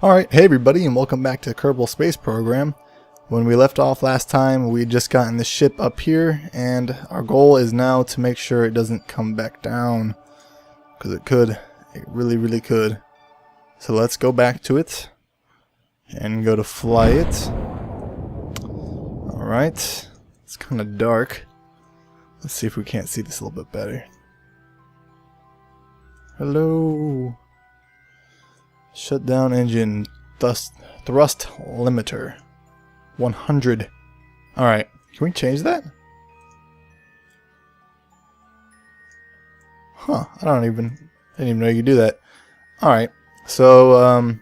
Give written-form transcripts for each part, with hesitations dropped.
Alright, hey everybody, and welcome back to Kerbal Space Program. When we left off last time, we just gotten the ship up here, and our goal is now to make sure it doesn't come back down. Because it could. It really could. So let's go back to it, and go to fly it. Alright, it's kind of dark. Let's see if we can't see this a little bit better. Hello. Shut down engine. Thrust limiter. 100. Alright. Can we change that? Huh. I didn't even know you could do that. Alright. So,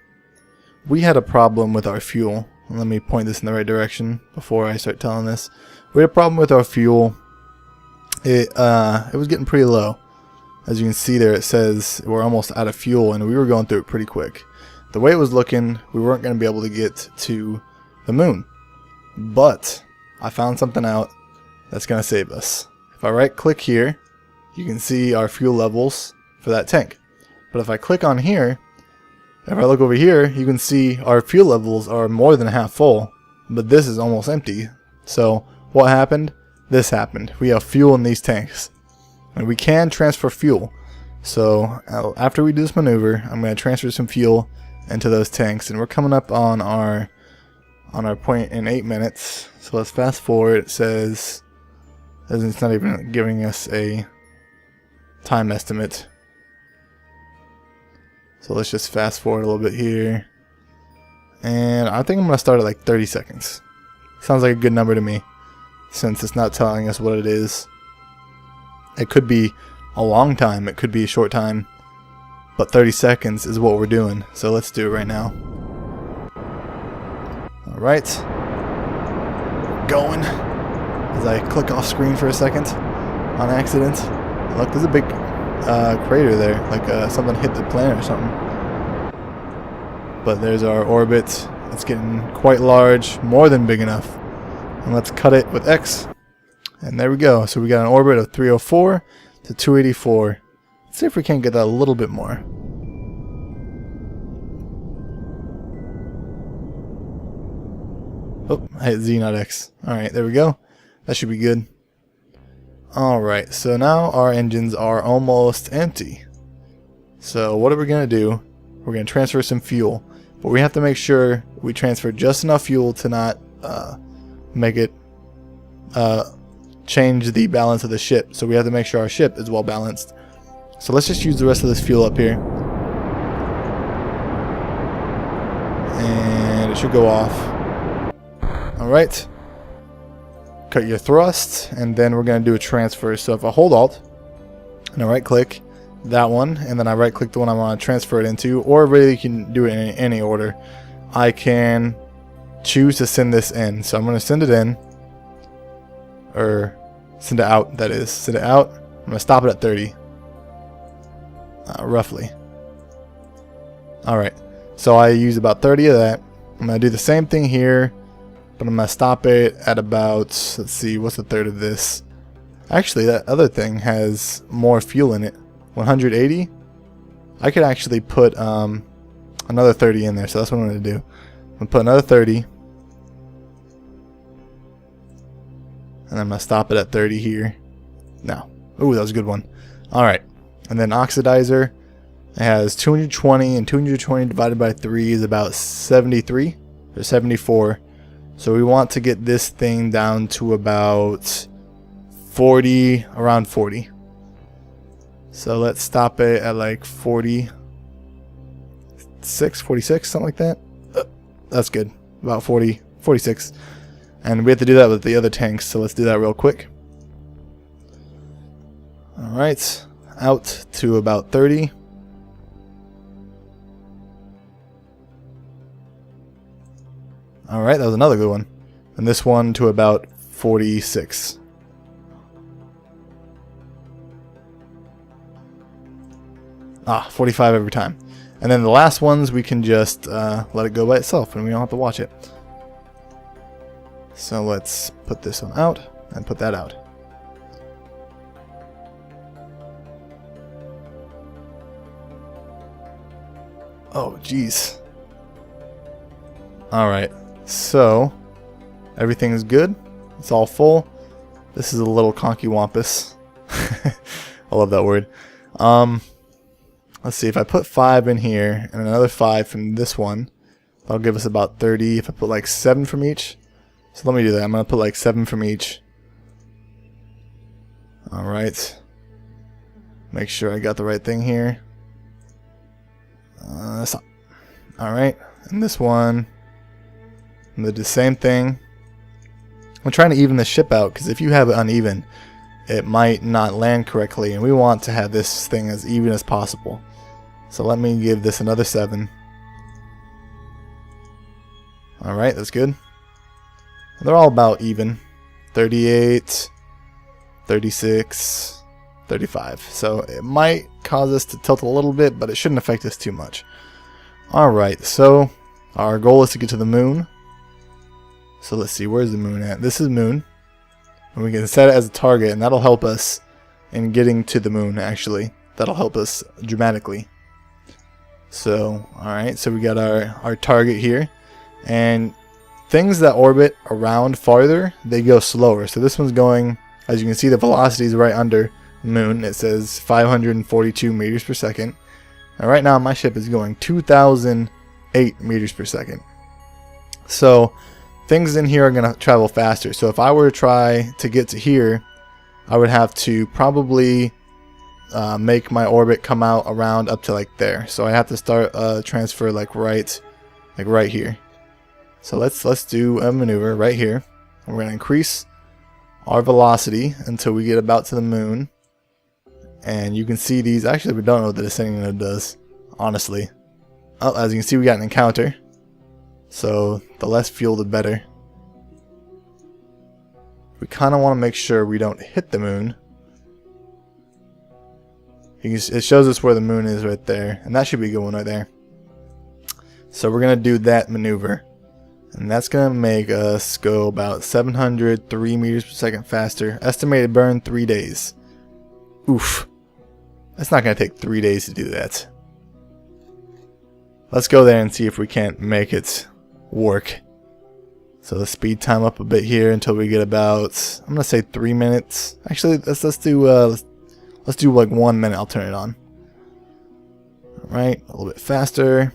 we had a problem with our fuel. Let me point this in the right direction before I start telling this. We had a problem with our fuel. It was getting pretty low. As you can see there, it says we're almost out of fuel, and we were going through it pretty quick. The way it was looking, we weren't going to be able to get to the moon. But I found something out that's going to save us. If I right click here, you can see our fuel levels for that tank. But if I click on here, if I look over here, you can see our fuel levels are more than half full, but this is almost empty. So what happened? This happened. We have fuel in these tanks. And we can transfer fuel. So after we do this maneuver, I'm going to transfer some fuel into those tanks, and we're coming up on our point in 8 minutes. So let's fast forward. It says it's not even giving us a time estimate. So let's just fast forward a little bit here. And I think I'm going to start at like 30 seconds. Sounds like a good number to me, since it's not telling us what it is. It could be a long time, it could be a short time, but 30 seconds is what we're doing, so let's do it right now. Alright, going. As I click off screen for a second, on accident. Look, there's a big crater there, like something hit the planet or something. But there's our orbit. It's getting quite large, more than big enough. And let's cut it with X. And there we go. So we got an orbit of 304 to 284. Let's see if we can't get that a little bit more. Oh, I hit Z, not X. Alright, there we go. That should be good. Alright, so now our engines are almost empty. So what are we going to do? We're going to transfer some fuel. But we have to make sure we transfer just enough fuel to not make it change the balance of the ship. So we have to make sure our ship is well balanced. So let's just use the rest of this fuel up here. And it should go off. Alright. Cut your thrust, and then we're going to do a transfer. So if I hold Alt, and I right click that one, and then I right click the one I want to transfer it into, or really you can do it in any order. I can choose to send this in. So I'm going to send it in. Or send it out, that is. Send it out. I'm going to stop it at 30. Roughly. Alright. So I use about 30 of that. I'm going to do the same thing here. But I'm going to stop it at about, let's see, what's the third of this? Actually, that other thing has more fuel in it. 180? I could actually put another 30 in there. So that's what I'm going to do. I'm going to put another 30. And I'm going to stop it at 30 here. No. Ooh, that was a good one. Alright. And then oxidizer. It has 220, and 220 divided by 3 is about 73 or 74. So we want to get this thing down to about 40, around 40. So let's stop it at like 46, 46, something like that. That's good. About 40, 46. And we have to do that with the other tanks, so let's do that real quick. Alright, out to about 30. Alright, that was another good one. And this one to about 46. Ah, 45 every time. And then the last ones we can just let it go by itself and we don't have to watch it. So let's put this one out and put that out. Oh, jeez. Alright, so everything is good. It's all full. This is a little conky-wampus. I love that word. Let's see, if I put 5 in here and another 5 from this one, that'll give us about 30. If I put like 7 from each, so let me do that. I'm going to put like 7 from each. Alright. Make sure I got the right thing here. Alright, and this one, I'm going to do the same thing. I'm trying to even the ship out, because if you have it uneven, it might not land correctly, and we want to have this thing as even as possible. So let me give this another 7. Alright, that's good. They're all about even. 38, 36, 35. So it might cause us to tilt a little bit, but it shouldn't affect us too much. Alright, so our goal is to get to the moon. So let's see, where's the moon at? This is moon. And we can set it as a target, and that'll help us in getting to the moon, actually. That'll help us dramatically. So, alright, so we got our target here. And things that orbit around farther, they go slower. So this one's going, as you can see, the velocity is right under the moon. It says 542 meters per second. And right now my ship is going 2008 meters per second. So things in here are going to travel faster. So if I were to try to get to here, I would have to probably make my orbit come out around up to like there. So I have to start a transfer like right here. So let's do a maneuver right here. We're going to increase our velocity until we get about to the moon. And you can see these. Actually, we don't know what the descending node does, honestly. Oh, as you can see, we got an encounter. So the less fuel, the better. We kind of want to make sure we don't hit the moon. It shows us where the moon is right there, and that should be a good one right there. So we're going to do that maneuver. And that's going to make us go about 703 meters per second faster. Estimated burn 3 days. Oof. That's not going to take 3 days to do that. Let's go there and see if we can't make it work. So let's speed time up a bit here until we get about, I'm going to say 3 minutes. Actually, let's do like 1 minute. I'll turn it on. Alright, a little bit faster.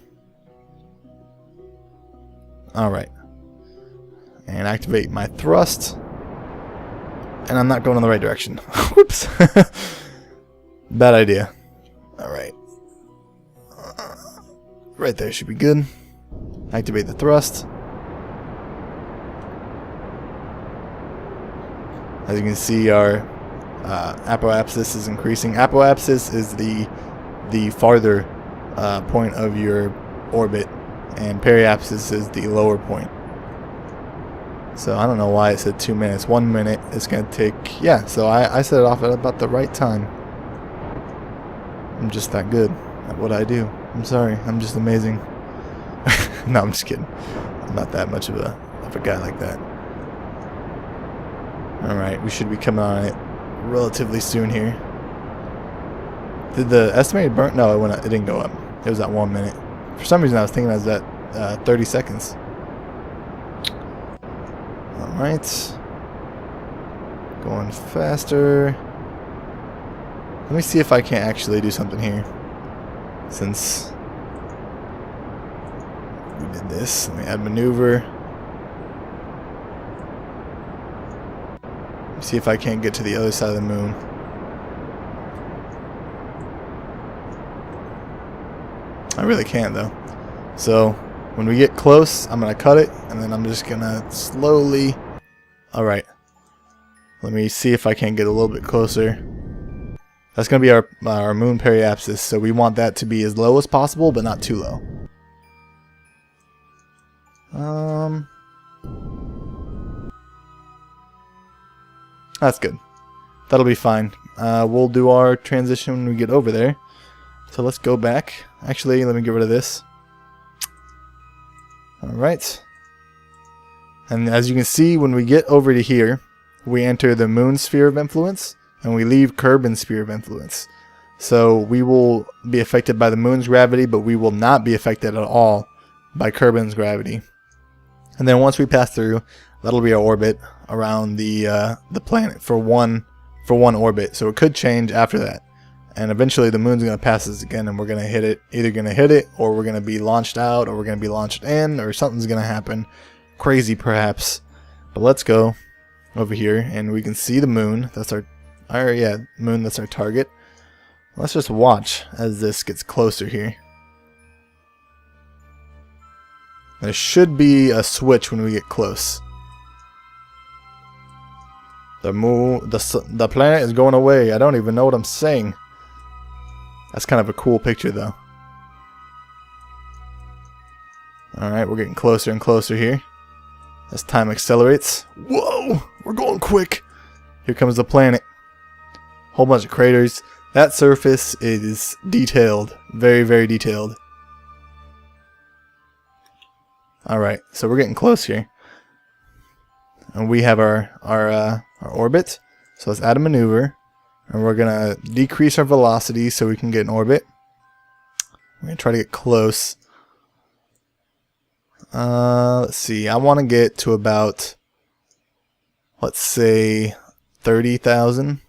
Alright. And activate my thrust. And I'm not going in the right direction. Whoops. Bad idea. Alright. Right there should be good. Activate the thrust. As you can see, our apoapsis is increasing. Apoapsis is the farther point of your orbit, and periapsis is the lower point. So I don't know why it said 2 minutes. 1 minute is going to take, yeah, so I set it off at about the right time. I'm just that good at what I do. I'm sorry, I'm just amazing. No, I'm just kidding. I'm not that much of a guy like that. Alright, we should be coming on it relatively soon here. Did the estimated burn? No, it didn't go up. It was at 1 minute. For some reason I was thinking I was at 30 seconds. Alright. Going faster. Let me see if I can't actually do something here. Since we did this, let me add maneuver. Let me see if I can't get to the other side of the moon. I really can't though. So when we get close, I'm gonna cut it, and then I'm just gonna slowly. Alright. Let me see if I can get a little bit closer. That's going to be our moon periapsis, so we want that to be as low as possible, but not too low. That's good. That'll be fine. We'll do our transition when we get over there. So let's go back. Actually, let me get rid of this. Alright. And as you can see, when we get over to here, we enter the moon sphere of influence, and we leave Kerbin's sphere of influence. So we will be affected by the moon's gravity, but we will not be affected at all by Kerbin's gravity. And then once we pass through, that'll be our orbit around the planet for one orbit. So it could change after that. And eventually the moon's going to pass us again, and we're going to hit it. Either going to hit it, or we're going to be launched out, or we're going to be launched in, or something's going to happen. Crazy perhaps. But let's go over here, and we can see the moon. That's our moon, that's our target. Let's just watch as this gets closer here. There should be a switch when we get close. The planet is going away. I don't even know what I'm saying. That's kind of a cool picture though. Alright, we're getting closer and closer here. As time accelerates. Whoa! We're going quick! Here comes the planet. Whole bunch of craters. That surface is detailed. Very, very detailed. Alright, so we're getting close here. And we have our orbit. So let's add a maneuver. And we're going to decrease our velocity so we can get in orbit. We're going to try to get close. Let's see. I want to get to about, let's say, 30,000.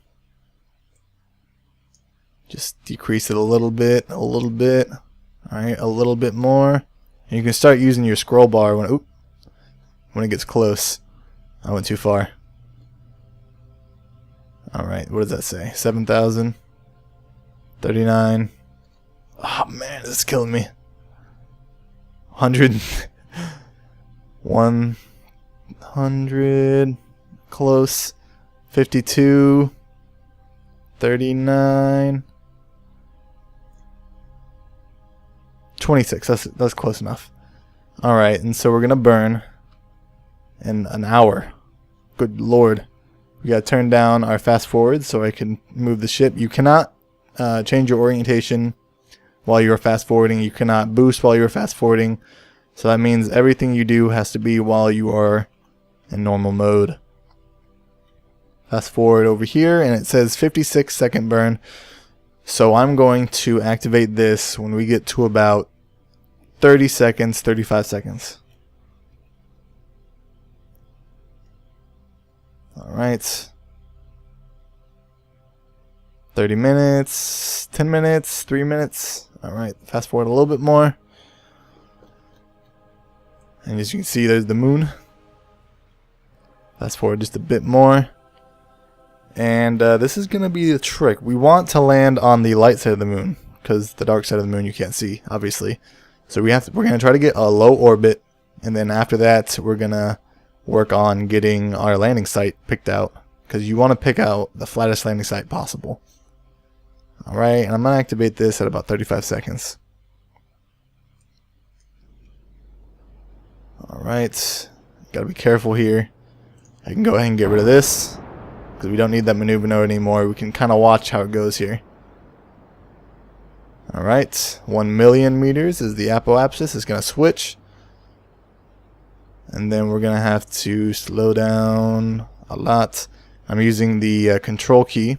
Just decrease it a little bit. Alright, a little bit more. And you can start using your scroll bar when it gets close. I went too far. Alright, what does that say? 7,000. 39. Oh man, this is killing me. 100. 100. Close. 52. 39. 26. That's close enough. Alright, and so we're gonna burn in an hour. Good lord. We gotta turn down our fast forward so I can move the ship. You cannot change your orientation while you're fast forwarding. You cannot boost while you're fast forwarding. So that means everything you do has to be while you are in normal mode. Fast forward over here, and it says 56-second burn. So I'm going to activate this when we get to about 30 seconds, 35 seconds. Alright. 30 minutes, 10 minutes, 3 minutes. Alright, fast forward a little bit more. And as you can see, there's the moon. Fast forward just a bit more. And this is going to be the trick. We want to land on the light side of the moon, because the dark side of the moon you can't see, obviously. So we're going to try to get a low orbit, and then after that we're going to work on getting our landing site picked out, because you want to pick out the flattest landing site possible. Alright, and I'm going to activate this at about 35 seconds. Alright, gotta be careful here. I can go ahead and get rid of this, because we don't need that maneuver node anymore. We can kind of watch how it goes here. Alright, 1,000,000 meters is the apoapsis. It's going to switch. And then we're going to have to slow down a lot. I'm using the control key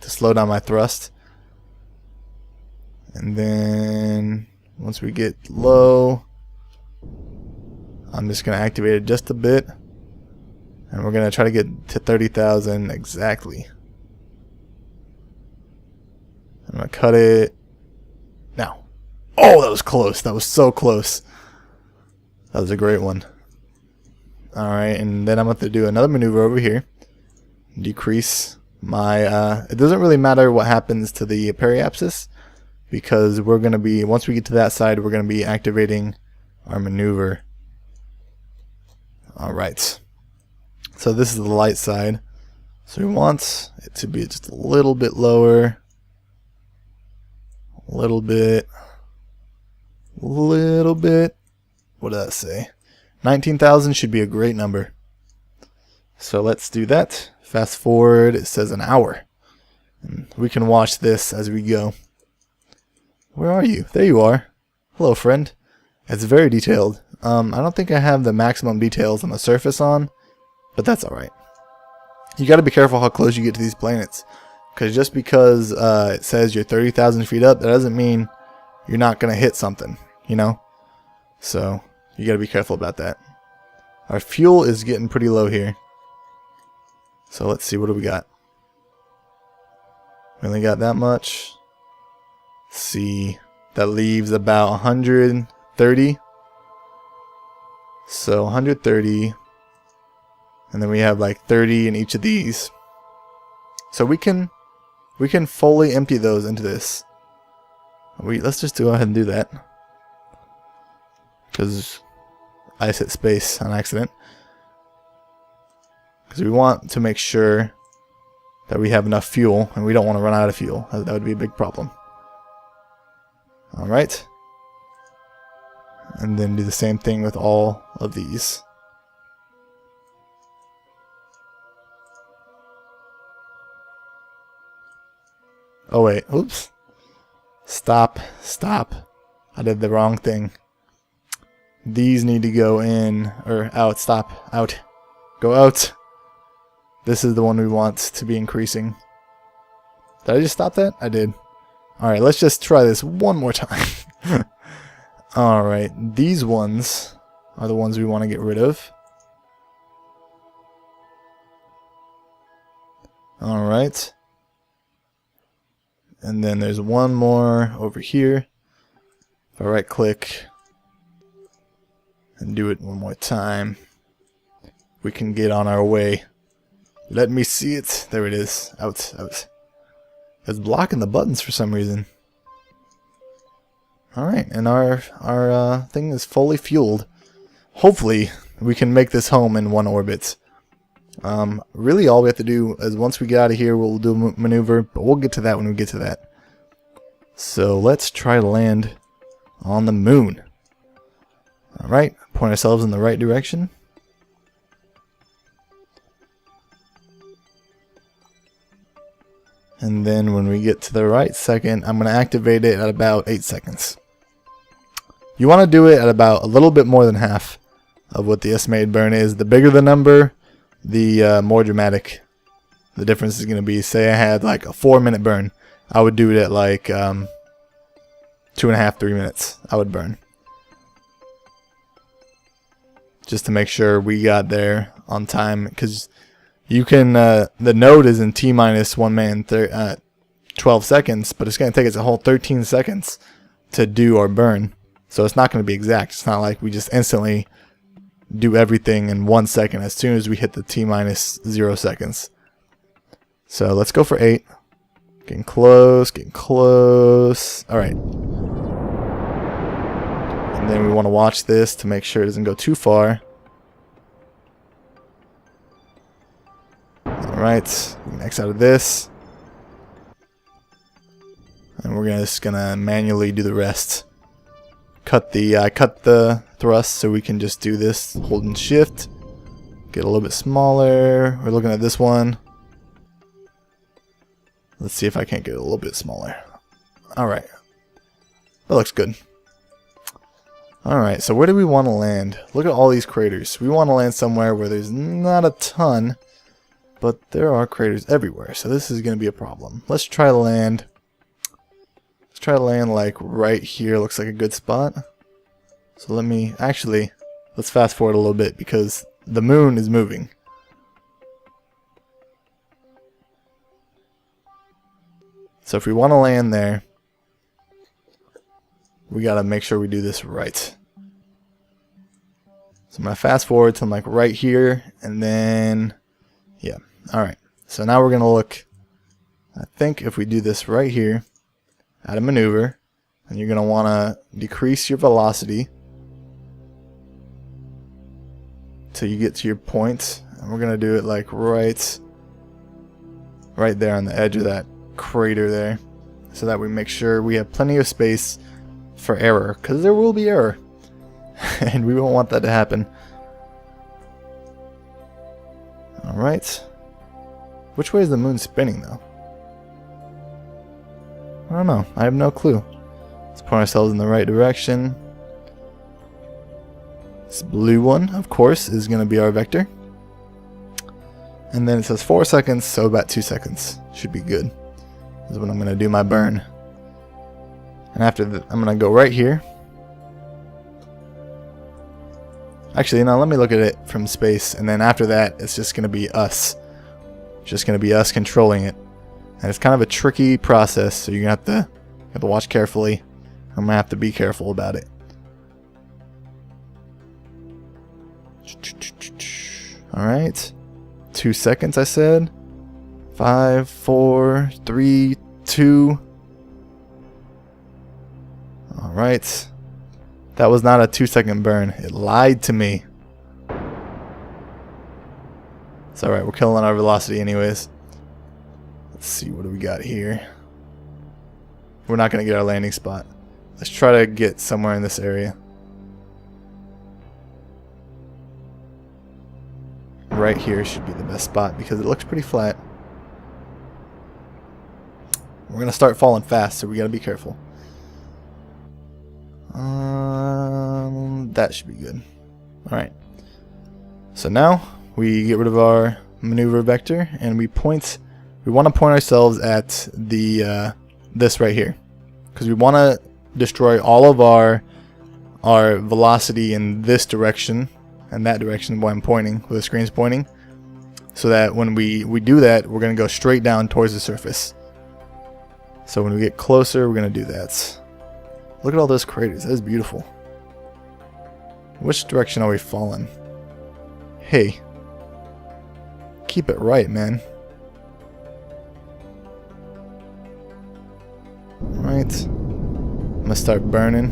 to slow down my thrust. And then once we get low, I'm just going to activate it just a bit. And we're going to try to get to 30,000 exactly. I'm going to cut it now. Oh, that was close. That was so close. That was a great one. Alright, and then I'm going to do another maneuver over here. Decrease my... it doesn't really matter what happens to the periapsis, because we're going to be... Once we get to that side, we're going to be activating our maneuver. Alright. So this is the light side. So we want it to be just a little bit lower. A little bit. Little bit. What did that say? 19,000 should be a great number. So let's do that. Fast forward, it says an hour. And we can watch this as we go. Where are you? There you are. Hello, friend. It's very detailed. I don't think I have the maximum details on the surface on, but that's alright. You gotta be careful how close you get to these planets. Because just because it says you're 30,000 feet up, that doesn't mean you're not gonna hit something, you know? So, you gotta be careful about that. Our fuel is getting pretty low here. So let's see, what do we got? We only got that much. Let's see, that leaves about 130. So 130. And then we have like 30 in each of these. So we can fully empty those into this. Let's just go ahead and do that. Because I just hit space on accident. Because we want to make sure that we have enough fuel, and we don't want to run out of fuel. That would be a big problem. Alright. And then do the same thing with all of these. Oh wait, oops. Stop. I did the wrong thing. These need to go in, or out, stop, out. Go out. This is the one we want to be increasing. Did I just stop that? I did. Alright, let's just try this one more time. Alright, these ones are the ones we want to get rid of. Alright. And then there's one more over here. If I right click and do it one more time, we can get on our way. Let me see it. There it is. Out. It's blocking the buttons for some reason. Alright, and our thing is fully fueled. Hopefully, we can make this home in one orbit. Really all we have to do is once we get out of here, we'll do a maneuver, but we'll get to that when we get to that. So let's try to land on the moon. Alright, point ourselves in the right direction. And then when we get to the right second, I'm going to activate it at about 8 seconds. You want to do it at about a little bit more than half of what the estimated burn is. The bigger the number, the more dramatic the difference is going to be. Say I had like a 4-minute burn, I would do it at like 2.5, 3 minutes. I would burn, just to make sure we got there on time. Because you can, the node is in T-minus 1 minute 12 seconds, but it's going to take us a whole 13 seconds to do our burn. So it's not going to be exact. It's not like we just instantly do everything in 1 second as soon as we hit the T-minus 0 seconds. So let's go for 8. Getting close. Alright. And then we want to watch this to make sure it doesn't go too far. Alright, we can X out of this. And we're just gonna manually do the rest. Cut the thrust so we can just do this holding shift. Get a little bit smaller. We're looking at this one. Let's see if I can't get it a little bit smaller. Alright. That looks good. Alright, so where do we want to land? Look at all these craters. We want to land somewhere where there's not a ton, but there are craters everywhere, so this is going to be a problem. Let's try to land. Let's try to land like right here. Looks like a good spot. So let's fast forward a little bit because the moon is moving. So if we want to land there, we got to make sure we do this right. So I'm going to fast forward to like right here, and then, yeah. Alright, so now we're going to look, I think if we do this right here, add a maneuver, and you're going to want to decrease your velocity till you get to your point, and we're going to do it like right there on the edge of that crater there, so that we make sure we have plenty of space for error, because there will be error, and we won't want that to happen. Alright. Which way is the moon spinning, though? I don't know. I have no clue. Let's point ourselves in the right direction. This blue one, of course, is going to be our vector. And then it says 4 seconds, so about 2 seconds should be good. This is when I'm going to do my burn. And after that, I'm going to go right here. Actually, you know, let me look at it from space, and then after that, it's just going to be us. It's just going to be us controlling it. And it's kind of a tricky process, so you're going to have to watch carefully. I'm going to have to be careful about it. Alright. 2 seconds, I said. 5, 4, 3, 2. Alright. That was not a 2-second burn. It lied to me. It's alright, we're killing our velocity anyways. Let's see, what do we got here? We're not going to get our landing spot. Let's try to get somewhere in this area. Right here should be the best spot because it looks pretty flat. We're going to start falling fast, so we got to be careful. That should be good. Alright. So now we get rid of our maneuver vector and we want to point ourselves at the this right here, because we want to destroy all of our velocity in this direction and that direction where I'm pointing, where the screen's pointing, so that when we do that, we're going to go straight down towards the surface. So when we get closer, we're going to do that. Look at all those craters. That is beautiful. Which direction are we falling? Hey. Keep it right, man. Alright. I'm gonna start burning.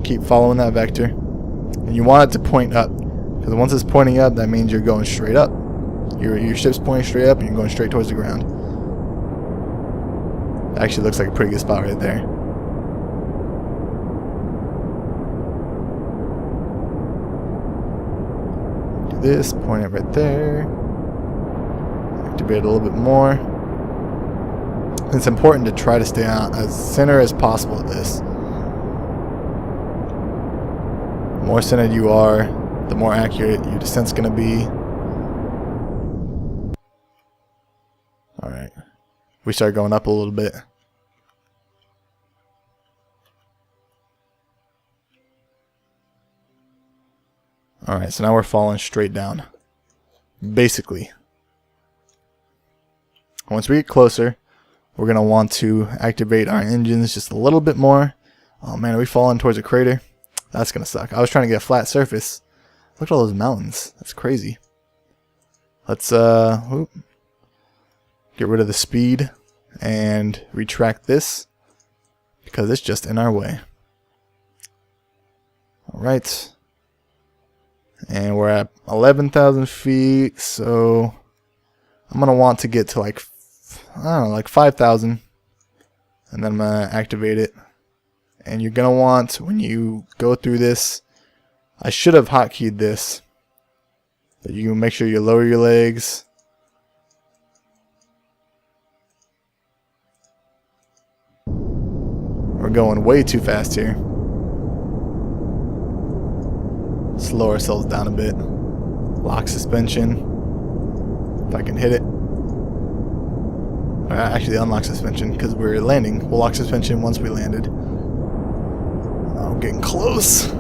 Keep following that vector. And you want it to point up. Because once it's pointing up, that means you're going straight up. Your ship's pointing straight up and you're going straight towards the ground. Actually looks like a pretty good spot right there. Do this, point it right there. Activate it a little bit more. It's important to try to stay on as center as possible at this. The more centered you are, the more accurate your descent's going to be. Alright. We start going up a little bit. Alright, so now we're falling straight down. Basically. Once we get closer, we're going to want to activate our engines just a little bit more. Oh man, are we falling towards a crater? That's going to suck. I was trying to get a flat surface. Look at all those mountains. That's crazy. Let's get rid of the speed and retract this because it's just in our way. Alright. And we're at 11,000 feet, so I'm going to want to get to like 5,000. And then I'm going to activate it. And you're going to want, when you go through this, I should have hotkeyed this. But you can make sure you lower your legs. We're going way too fast here. Slow ourselves down a bit. Lock suspension. If I can hit it. Actually, unlock suspension because we're landing. We'll lock suspension once we landed. I'm getting close.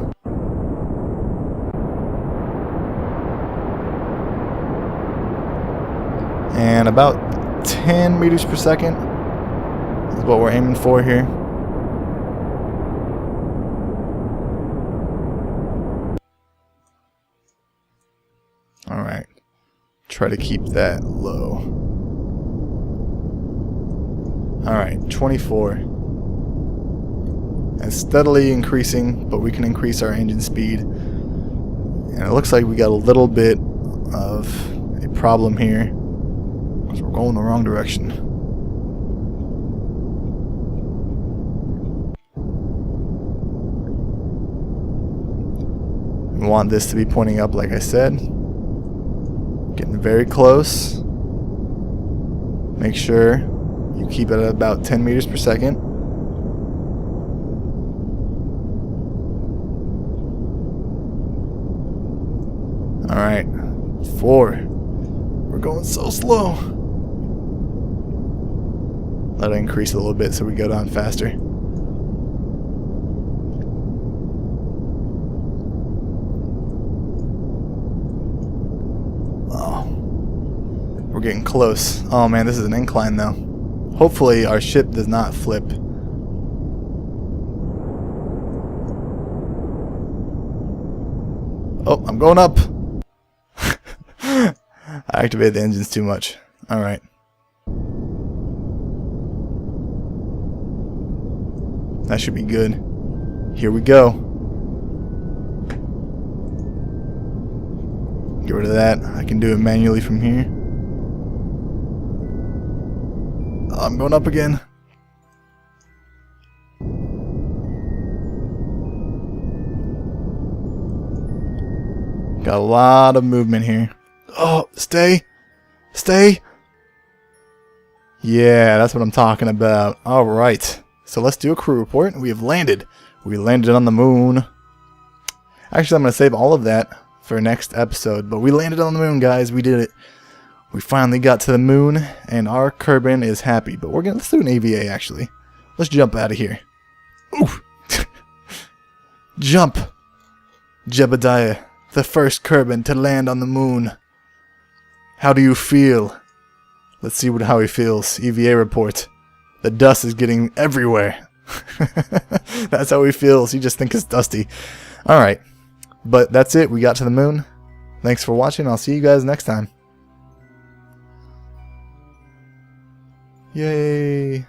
And about 10 meters per second is what we're aiming for here. Alright. Try to keep that low. Alright, 24. And steadily increasing, but we can increase our engine speed. And it looks like we got a little bit of a problem here, because we're going the wrong direction. We want this to be pointing up, like I said. Getting very close. Make sure you keep it at about 10 meters per second. Alright, 4. We're going so slow. Let it increase a little bit so we go down faster. getting close. Oh man, this is an incline though. Hopefully our ship does not flip. Oh, I'm going up. I activated the engines too much. Alright. That should be good. Here we go. Get rid of that. I can do it manually from here. Oh, I'm going up again. Got a lot of movement here. Oh, stay. Stay. Yeah, that's what I'm talking about. Alright. So let's do a crew report. We have landed. We landed on the moon. Actually, I'm going to save all of that for next episode. But we landed on the moon, guys. We did it. We finally got to the moon. And our Kerbin is happy. But let's do an AVA, actually. Let's jump out of here. Ooh. Jump. Jebediah, the first Kerbin to land on the moon. How do you feel? Let's see how he feels. EVA report. The dust is getting everywhere. That's how he feels. He just thinks it's dusty. Alright. But that's it. We got to the moon. Thanks for watching. I'll see you guys next time. Yay.